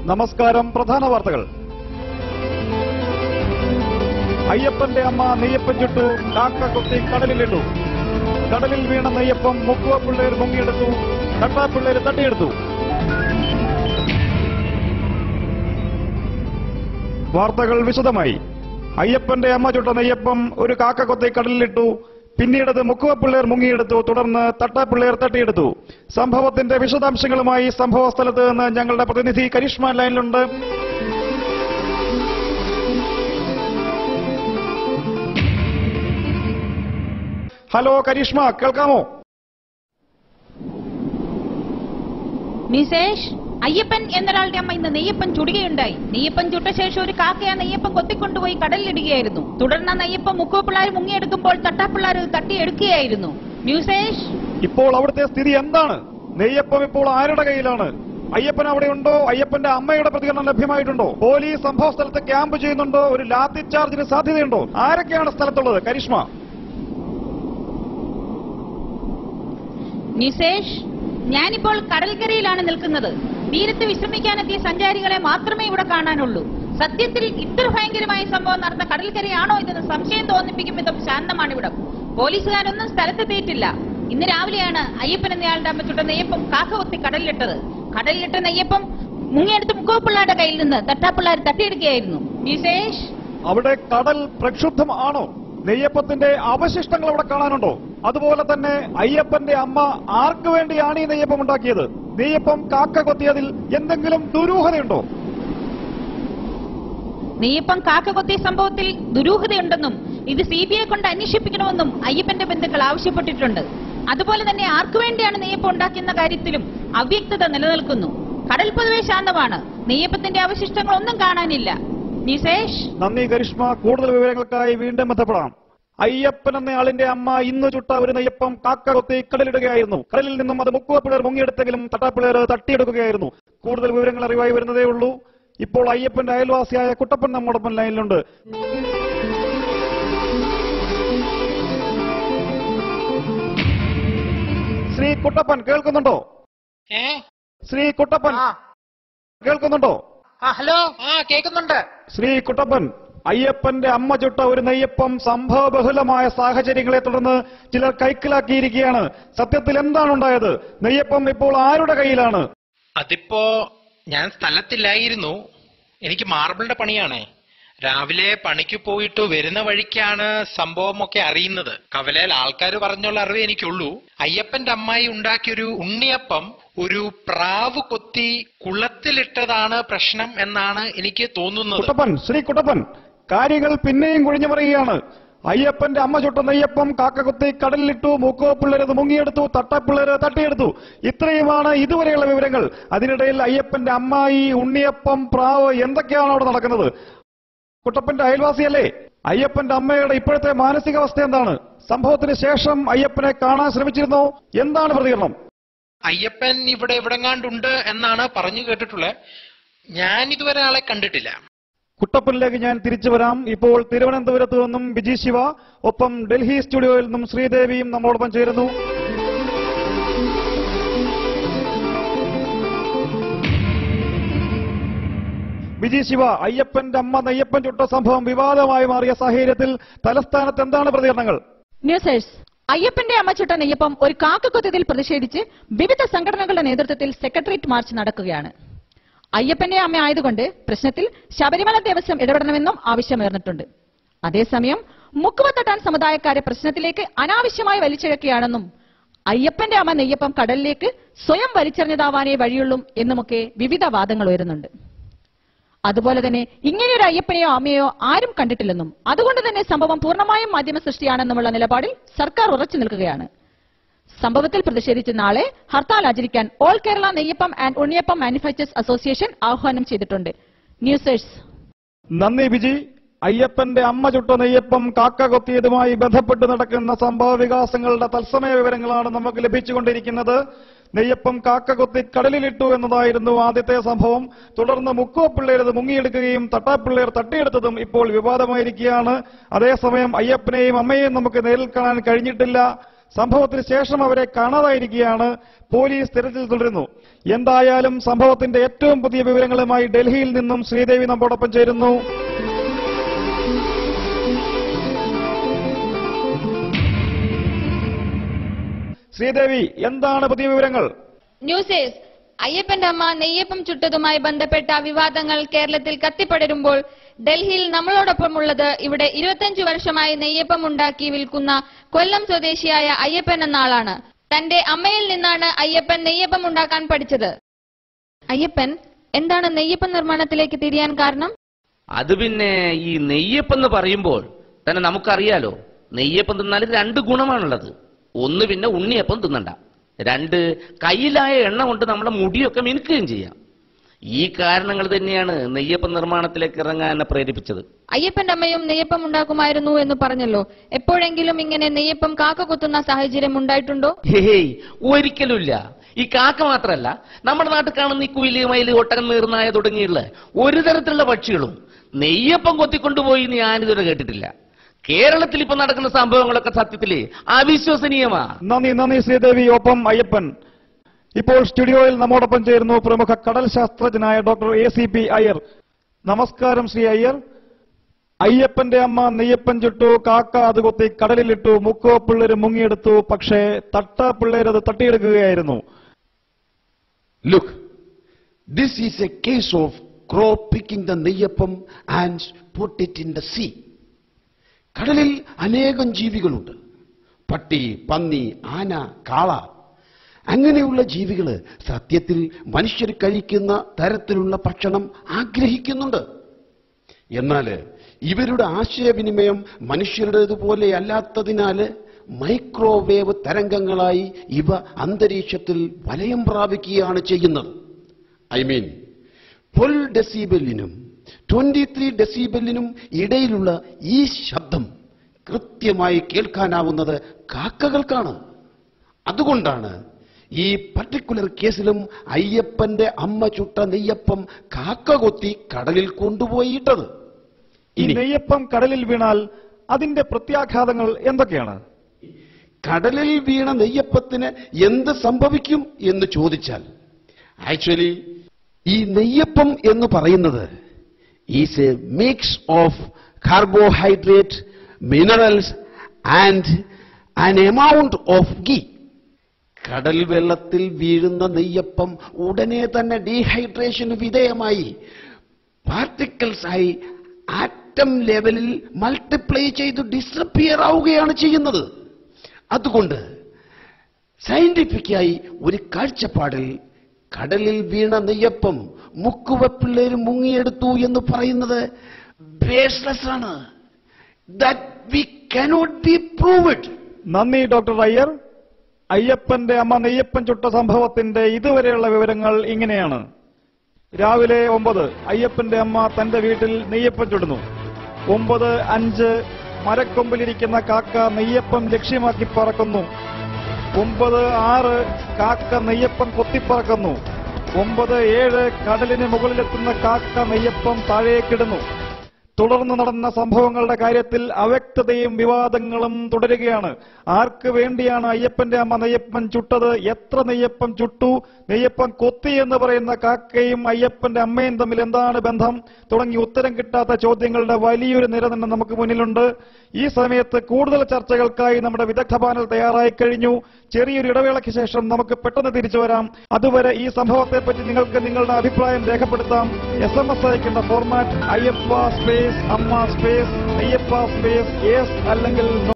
നമസ്കാരം. പ്രധാന വാർത്തകൾ. അയ്യപ്പന്റെ അമ്മ നെയ്യപ്പം ചുട്ടു, കാക്ക കൊത്തി കടലിലിട്ടു. കടലിൽ വീണ നെയ്യപ്പം മുക്കുവ പിള്ളേർ മുങ്ങിയെടുത്തു, തട്ടാപ്പിള്ളേർ തട്ടിയെടുത്തു. വാർത്തകൾ വിശദമായി. അയ്യപ്പന്റെ അമ്മ ചുട്ട നെയ്യപ്പം ഒരു കാക്ക കൊത്തി കടലിലിട്ടു. പിന്നീടത് മുക്കുവ പിള്ളേർ മുങ്ങിയെടുത്തു. തുടർന്ന് തട്ടാപ്പിള്ളേർ തട്ടിയെടുത്തു. സംഭവത്തിന്റെ വിശദാംശങ്ങളുമായി സംഭവ സ്ഥലത്ത് നിന്ന് ഞങ്ങളുടെ പ്രതിനിധി കരിഷ്മ ലൈനിലുണ്ട്. ഹലോ കരിഷ്മ, കേൾക്കാമോ? നിശേഷ്, അയ്യപ്പൻ എന്നൊരാളുടെ അമ്മ ഇന്ന് നെയ്യപ്പൻ ചുടുകയുണ്ടായി. നെയ്യപ്പൻ ചുട്ട ശേഷം ഒരു കാക്കയ നെയ്യപ്പം കൊത്തിക്കൊണ്ടുപോയി കടലിലിടുകയായിരുന്നു. തുടർന്ന് നെയ്യപ്പം മുക്കുവപ്പിള്ളാർ മുങ്ങിയെടുക്കുമ്പോൾ തട്ടാപ്പിള്ളാർ തട്ടിയെടുക്കുകയായിരുന്നു. ന്യൂസേഷ്, ഇപ്പോൾ അവിടുത്തെ സ്ഥിതി എന്താണ്? നെയ്യപ്പം ഇപ്പോൾ ആരുടെ കയ്യിലാണ്? അയ്യപ്പൻ അവിടെ ഉണ്ടോ? അയ്യപ്പന്റെ അമ്മയുടെ പ്രതികരണം ലഭ്യമായിട്ടുണ്ടോ? പോലീസ് സംഭവ സ്ഥലത്ത് ക്യാമ്പ് ചെയ്യുന്നുണ്ടോ? ഒരു ലാത്തി ചാർജിന് സാധ്യതയുണ്ടോ? ആരൊക്കെയാണ് സ്ഥലത്തുള്ളത്? കരിഷ്മ. നിശേഷ്, ഞാനിപ്പോൾ കടൽക്കരയിലാണ് നിൽക്കുന്നത്. തീരത്ത് വിശ്രമിക്കാനെത്തിയ സഞ്ചാരികളെ മാത്രമേ ഇവിടെ കാണാനുള്ളൂ. സത്യത്തിൽ ഇത്ര ഭയങ്കരമായ സംഭവം നടന്ന കടൽക്കരയാണോ ഇതെന്ന് സംശയം തോന്നിപ്പിക്കും വിധം ശാന്തമാണിവിടം. പോലീസുകാരൊന്നും സ്ഥലത്തെത്തിയിട്ടില്ല. ഇന്ന് രാവിലെയാണ് അയ്യപ്പൻ എന്നയാളുടെ അമ്മ ചുട്ട നെയ്യപ്പം കാക്ക കൊത്തി കടലിലിട്ടത്. കടലിലിട്ട നെയ്യപ്പം മുങ്ങിയെടുത്ത് മുക്കുവപ്പിള്ളാരുടെ കയ്യിൽ നിന്ന് തട്ടാപ്പിള്ളാർ തട്ടിയെടുക്കുകയായിരുന്നു. നിശേഷ്, അവിടെ കടൽ പ്രക്ഷുബ്ധം ആണോ? നെയ്യപ്പത്തിന്റെ അവശിഷ്ടങ്ങൾ അവിടെ കാണാനുണ്ടോ? അതുപോലെ തന്നെ അയ്യപ്പന്റെ അമ്മ ആർക്കു വേണ്ടിയാണ് ഈ നെയ്യപ്പം ഉണ്ടാക്കിയത്? നെയ്യപ്പം കാക്ക കൊത്തിയതിൽ എന്തെങ്കിലും ദുരൂഹതയുണ്ടോ? നെയ്യപ്പം കാക്ക കൊത്തിയ സംഭവത്തിൽ ദുരൂഹതയുണ്ടെന്നും ഇത് CBI കൊണ്ട് അന്വേഷിപ്പിക്കണമെന്നും അയ്യപ്പന്റെ ബന്ധുക്കൾ ആവശ്യപ്പെട്ടിട്ടുണ്ട്. അതുപോലെ തന്നെ ആർക്കു വേണ്ടിയാണ് നെയ്യപ്പം ഉണ്ടാക്കിയെന്ന കാര്യത്തിലും അവ്യക്തത നിലനിൽക്കുന്നു. കടൽ പൊതുവെ ശാന്തമാണ്. നെയ്യപ്പത്തിന്റെ അവശിഷ്ടങ്ങൾ ഒന്നും കാണാനില്ല. നിശേഷ്, നന്ദി കരിഷ്മ. കൂടുതൽ വിവരങ്ങൾക്കായി വീണ്ടും ബന്ധപ്പെടാം. അയ്യപ്പൻ എന്നയാളിന്റെ അമ്മ ഇന്ന് ചുട്ട ഒരു നെയ്യപ്പം കാക്ക കൊത്തി കടലിടുകയായിരുന്നു. കടലിൽ നിന്നും അത് മുക്കുവ പിള്ളേർ മുങ്ങിയെടുത്തെങ്കിലും തട്ടാപ്പിള്ളേർ തട്ടിയെടുക്കുകയായിരുന്നു. കൂടുതൽ വിവരങ്ങൾ അറിവായി വരുന്നതേ ഉള്ളൂ. ഇപ്പോൾ അയ്യപ്പന്റെ അയൽവാസിയായ കുട്ടപ്പൻ നമ്മോടൊപ്പം ലൈനിലുണ്ട്. ശ്രീ കുട്ടപ്പൻ, കേൾക്കുന്നുണ്ടോ? ശ്രീ കുട്ടപ്പൻ, കേൾക്കുന്നുണ്ടോ? ഹലോ, കേൾക്കുന്നുണ്ട്. ശ്രീ കുട്ടപ്പൻ, അയ്യപ്പന്റെ അമ്മ ചുട്ട ഒരു നെയ്യപ്പം സംഭവബഹുലമായ സാഹചര്യങ്ങളെ തുടർന്ന് ചിലർ കൈക്കലാക്കിയിരിക്കുകയാണ്. സത്യത്തിൽ എന്താണ് ഉണ്ടായത്? നെയ്യപ്പം ഇപ്പോൾ ആരുടെ കയ്യിലാണ്? അതിപ്പോ ഞാൻ സ്ഥലത്തില്ലായിരുന്നു. എനിക്ക് മാർബിളിന്റെ പണിയാണേ. രാവിലെ പണിക്ക് പോയിട്ട് വരുന്ന വഴിക്കാണ് സംഭവമൊക്കെ അറിയുന്നത്. കവലയിൽ ആൾക്കാർ പറഞ്ഞുള്ള അറിവേ എനിക്കുള്ളൂ. അയ്യപ്പന്റെ അമ്മായി ഉണ്ടാക്കിയൊരു ഉണ്ണിയപ്പം ഒരു പ്രാവ് കൊത്തി കുളത്തിലിട്ടതാണ് പ്രശ്നം എന്നാണ് എനിക്ക് തോന്നുന്നത്. കുട്ടപ്പൻ, ശ്രീ കുട്ടപ്പൻ, കാര്യങ്ങൾ പിന്നെയും കുഴിഞ്ഞു പറയുകയാണ്. അയ്യപ്പന്റെ അമ്മ ചുട്ട നെയ്യപ്പം കാക്ക കൊത്തി കടലിലിട്ടു, മുക്കുവ പിള്ളേരത് മുങ്ങിയെടുത്തു, തട്ടപ്പിള്ളേര് തട്ടിയെടുത്തു. ഇത്രയുമാണ് ഇതുവരെയുള്ള വിവരങ്ങൾ. അതിനിടയിൽ അയ്യപ്പന്റെ അമ്മായി, ഉണ്ണിയപ്പം, പ്രാവ്, എന്തൊക്കെയാണ് അവിടെ നടക്കുന്നത്? കുട്ടപ്പന്റെ അയൽവാസിയല്ലേ? അയ്യപ്പന്റെ അമ്മയുടെ ഇപ്പോഴത്തെ മാനസികാവസ്ഥ എന്താണ്? സംഭവത്തിന് ശേഷം അയ്യപ്പനെ കാണാൻ ശ്രമിച്ചിരുന്നോ? എന്താണ് പ്രതികരണം? അയ്യപ്പൻ ഇവിടെ എവിടെങ്ങാണ്ടുണ്ട് എന്നാണ് പറഞ്ഞു കേട്ടിട്ടുള്ളത്. ഞാൻ ഇതുവരെ ആളെ കണ്ടിട്ടില്ല. കുട്ടപ്പനിലേക്ക് ഞാൻ തിരിച്ചു വരാം. ഇപ്പോൾ തിരുവനന്തപുരത്ത് നിന്നും ബിജി ശിവ, ഒപ്പം ഡൽഹി സ്റ്റുഡിയോയിൽ നിന്നും ശ്രീദേവിയും നമ്മോടൊപ്പം ചേരുന്നു. ബിജി ശിവ, അയ്യപ്പന്റെ അമ്മ നെയ്യപ്പൻ ചുട്ട സംഭവം വിവാദമായി മാറിയ സാഹചര്യത്തിൽ തലസ്ഥാനത്ത് എന്താണ് പ്രതികരണങ്ങൾ? ന്യൂസേഴ്സ്, അയ്യപ്പന്റെ അമ്മ ചുട്ട നെയ്യപ്പം ഒരു കാക്കക്കൊത്തിയതിൽ പ്രതിഷേധിച്ച് വിവിധ സംഘടനകളുടെ നേതൃത്വത്തിൽ സെക്രട്ടേറിയറ്റ് മാർച്ച് നടക്കുകയാണ്. അയ്യപ്പന്റെ അമ്മ ആയതുകൊണ്ട് പ്രശ്നത്തിൽ ശബരിമല ദേവസ്വം ഇടപെടണമെന്നും ആവശ്യമുയർന്നിട്ടുണ്ട്. അതേസമയം മുക്കുവ തട്ടാൻ സമുദായക്കാരെ പ്രശ്നത്തിലേക്ക് അനാവശ്യമായി വലിച്ചിഴക്കുകയാണെന്നും അയ്യപ്പന്റെ അമ്മ നെയ്യപ്പം കടലിലേക്ക് സ്വയം വലിച്ചെറിഞ്ഞതാവാനേ വഴിയുള്ളൂ എന്നുമൊക്കെ വിവിധ വാദങ്ങൾ ഉയരുന്നുണ്ട്. അതുപോലെ തന്നെ ഇങ്ങനെയൊരു അയ്യപ്പനെയോ അമ്മയോ ആരും കണ്ടിട്ടില്ലെന്നും അതുകൊണ്ട് തന്നെ സംഭവം പൂർണ്ണമായും മാധ്യമ സൃഷ്ടിയാണെന്നുമുള്ള നിലപാടിൽ സർക്കാർ ഉറച്ചു നിൽക്കുകയാണ്. സംഭവത്തിൽ പ്രതിഷേധിച്ച് നാളെ ഹർത്താൽ ആചരിക്കാൻ all Kerala neyyappam and unniyappam manufacturers association ആഹ്വാനം ചെയ്തിട്ടുണ്ട്. ന്യൂസേഴ്സ്. നന്ദി ബിജി. അയ്യപ്പന്റെ അമ്മ ചുട്ട നെയ്യപ്പം കാക്ക കൊത്തിയതുമായി ബന്ധപ്പെട്ട് നടക്കുന്ന സംഭവ വികാസങ്ങളുടെ തത്സമയ വിവരങ്ങളാണ് നമുക്ക് ലഭിച്ചുകൊണ്ടിരിക്കുന്നത്. നെയ്യപ്പം കാക്ക കൊത്തി കടലിലിട്ടു എന്നതായിരുന്നു ആദ്യത്തെ സംഭവം. തുടർന്ന് മുക്കുവ പിള്ളേരത് മുങ്ങിയെടുക്കുകയും തട്ടാപ്പിള്ളേർ തട്ടിയെടുത്തതും ഇപ്പോൾ വിവാദമായിരിക്കുകയാണ്. അതേസമയം അയ്യപ്പനെയും അമ്മയെയും നമുക്ക് നേരിൽ കാണാൻ കഴിഞ്ഞിട്ടില്ല. സംഭവത്തിന് ശേഷം അവരെ കാണാതായിരിക്കുകയാണ്. പോലീസ് തിരച്ചിൽ തുടരുന്നു. എന്തായാലും സംഭവത്തിന്റെ ഏറ്റവും പുതിയ വിവരങ്ങളുമായി ഡൽഹിയിൽ നിന്നും ശ്രീദേവി നമ്മോടൊപ്പം ചേരുന്നു. ശ്രീദേവി, എന്താണ് പുതിയ വിവരങ്ങൾ? ന്യൂസ് ഏസ് അയ്യപ്പന്റെ അമ്മ നെയ്യപ്പം ചുട്ടതുമായി ബന്ധപ്പെട്ട വിവാദങ്ങൾ കേരളത്തിൽ കത്തിപ്പടരുമ്പോൾ ഡൽഹിയിൽ നമ്മളോടൊപ്പമുള്ളത് ഇവിടെ 25 വർഷമായി നെയ്യപ്പം ഉണ്ടാക്കി വിൽക്കുന്ന കൊല്ലം സ്വദേശിയായ അയ്യപ്പൻ എന്ന ആളാണ്. തന്റെ അമ്മയിൽ നിന്നാണ് അയ്യപ്പൻ നെയ്യപ്പം ഉണ്ടാക്കാൻ പഠിച്ചത്. അയ്യപ്പൻ, എന്താണ് നെയ്യപ്പം നിർമ്മാണത്തിലേക്ക് തിരിയാൻ കാരണം? അത് പിന്നെ ഈ നെയ്യപ്പം എന്ന് പറയുമ്പോൾ തന്നെ നമുക്കറിയാലോ, നെയ്യപ്പം തിന്നാൽ 2 ഗുണമാണുള്ളത്. ഒന്ന്, പിന്നെ ഉണ്ണിയപ്പം തിന്നണ്ട. 2, കയ്യിലായ എണ്ണ കൊണ്ട് നമ്മുടെ മുടിയൊക്കെ മിനുക്കുകയും ചെയ്യാം. ഈ കാരണങ്ങൾ തന്നെയാണ് നെയ്യപ്പം നിർമ്മാണത്തിലേക്ക് ഇറങ്ങാൻ എന്നെ പ്രേരിപ്പിച്ചത്. അയ്യപ്പന്റെ അമ്മയും നെയ്യപ്പം ഉണ്ടാക്കുമായിരുന്നു എന്ന് പറഞ്ഞല്ലോ. എപ്പോഴെങ്കിലും ഇങ്ങനെ നെയ്യപ്പം കാക്ക കൊത്തുന്ന സാഹചര്യം ഉണ്ടായിട്ടുണ്ടോ? ഹേയ്, ഒരിക്കലുമില്ല. ഈ കാക്ക മാത്രമല്ല, നമ്മുടെ നാട്ടിൽ കാണുന്ന ഈ കുയില്, മയില്, ഒട്ടകം, നീർനായ തുടങ്ങിയുള്ള ഒരു തരത്തിലുള്ള പക്ഷികളും നെയ്യപ്പം കൊത്തിക്കൊണ്ടുപോയി ഞാനിതുവരെ കേട്ടിട്ടില്ല. കേരളത്തിൽ ഇപ്പൊ നടക്കുന്ന സംഭവങ്ങളൊക്കെ സത്യത്തില് അവിശ്വസനീയമാ. നന്ദി ശ്രീദേവി. ഒപ്പം അയ്യപ്പൻ. ഇപ്പോൾ സ്റ്റുഡിയോയിൽ നമ്മോടൊപ്പം ചേരുന്നു പ്രമുഖ കടൽ ശാസ്ത്രജ്ഞനായ ഡോക്ടർ ACP അയ്യർ. നമസ്കാരം ശ്രീ അയ്യർ. അയ്യപ്പന്റെ അമ്മ നെയ്യപ്പൻ ചുട്ടു, കാക്ക അത് കൊത്തി കടലിലിട്ടു, മുക്കോ പിള്ളേര് മുങ്ങിയെടുത്തു. പക്ഷേ പിള്ളേരത് തട്ടിയെടുക്കുകയായിരുന്നു. Look, this is a case of crow picking the neyyapam and put it in the sea. കടലിൽ അനേകം ജീവികളുണ്ട്. പട്ടി, പന്നി, ആന, കാള, അങ്ങനെയുള്ള ജീവികൾ സത്യത്തിൽ മനുഷ്യർ കഴിക്കുന്ന തരത്തിലുള്ള ഭക്ഷണം ആഗ്രഹിക്കുന്നുണ്ട്. എന്നാൽ ഇവരുടെ ആശയവിനിമയം മനുഷ്യരുടേതുപോലെ അല്ലാത്തതിനാൽ മൈക്രോവേവ് തരംഗങ്ങളായി ഇവ അന്തരീക്ഷത്തിൽ വലയം പ്രാപിക്കുകയാണ് ചെയ്യുന്നത്. ഐ മീൻ 12 ഡെസിബെല്ലിനും 23 ഡെസിബെല്ലിനും ഇടയിലുള്ള ഈ ശബ്ദം കൃത്യമായി കേൾക്കാനാവുന്നത് കാക്കകൾക്കാണ്. അതുകൊണ്ടാണ് ഈ പർട്ടിക്കുലർ കേസിലും അയ്യപ്പന്റെ അമ്മ ചുട്ട നെയ്യപ്പം കാക്ക കൊത്തി കടലിൽ കൊണ്ടുപോയിട്ടത്. ഈ നെയ്യപ്പം കടലിൽ വീണാൽ അതിന്റെ പ്രത്യാഘാതങ്ങൾ എന്തൊക്കെയാണ്? കടലിൽ വീണ നെയ്യപ്പത്തിന് എന്ത് സംഭവിക്കും എന്ന് ചോദിച്ചാൽ, ആക്ച്വലി ഈ നെയ്യപ്പം എന്ന് പറയുന്നത് is A mix of carbohydrate, minerals and an amount of ghee. കടൽ വെള്ളത്തിൽ വീഴുന്ന നെയ്യപ്പം ഉടനെ തന്നെ ഡീഹൈഡ്രേഷന് വിധേയമായി പാർട്ടിക്കിൾസ് ആയി ആറ്റം ലെവലിൽ മൾട്ടിപ്ലൈ ചെയ്ത് ഡിസപ്പിയർ ആവുകയാണ് ചെയ്യുന്നത്. അതുകൊണ്ട് സയന്റിഫിക്കായി ഒരു കാഴ്ചപ്പാടിൽ കടലിൽ വീണ നെയ്യപ്പം മുക്കുവപ്പിള്ളേര് മുങ്ങിയെടുത്തു എന്ന് പറയുന്നത് ബേസ്ലെസ് ആണ്. That we cannot B proved. നന്ദി ഡോക്ടർ അയ്യർ. അയ്യപ്പന്റെ അമ്മ നെയ്യപ്പൻ ചുട്ട സംഭവത്തിന്റെ ഇതുവരെയുള്ള വിവരങ്ങൾ ഇങ്ങനെയാണ്. രാവിലെ 9 അയ്യപ്പന്റെ അമ്മ തന്റെ വീട്ടിൽ നെയ്യപ്പം ചുടുന്നു. 9:05 മരക്കൊമ്പിലിരിക്കുന്ന കാക്ക നെയ്യപ്പം ലക്ഷ്യമാക്കി പറക്കുന്നു. 9:06 കാക്ക നെയ്യപ്പം കൊത്തിപ്പറക്കുന്നു. 9:07 കടലിന് മുകളിലെത്തുന്ന കാക്ക നെയ്യപ്പം താഴേക്കിടുന്നു. തുടർന്ന് നടന്ന സംഭവങ്ങളുടെ കാര്യത്തിൽ അവ്യക്തതയും വിവാദങ്ങളും തുടരുകയാണ്. ആർക്ക് വേണ്ടിയാണ് അയ്യപ്പന്റെ അമ്മ നെയ്യപ്പൻ ചുട്ടത്? എത്ര നെയ്യപ്പം ചുട്ടു? നെയ്യപ്പം കൊത്തി എന്ന് പറയുന്ന കാക്കയും അയ്യപ്പന്റെ അമ്മയും തമ്മിൽ എന്താണ് ബന്ധം? തുടങ്ങി ഉത്തരം കിട്ടാത്ത ചോദ്യങ്ങളുടെ വലിയൊരു നിര തന്നെ നമുക്ക് മുന്നിലുണ്ട്. ഈ സമയത്ത് കൂടുതൽ ചർച്ചകൾക്കായി നമ്മുടെ വിദഗ്ധ പാനൽ തയ്യാറായി കഴിഞ്ഞു. ചെറിയൊരു ഇടവേളയ്ക്ക് ശേഷം നമുക്ക് പെട്ടെന്ന് തിരിച്ചു വരാം. അതുവരെ ഈ സംഭവത്തെപ്പറ്റി നിങ്ങൾക്ക് നിങ്ങളുടെ അഭിപ്രായം രേഖപ്പെടുത്താം. SMS അയക്കേണ്ട ഫോർമാറ്റ് അയ്യപ്പ സ്പേസ് അമ്മ സ്പേസ് അയ്യപ്പ സ്പേസ് യെസ് അല്ലെങ്കിൽ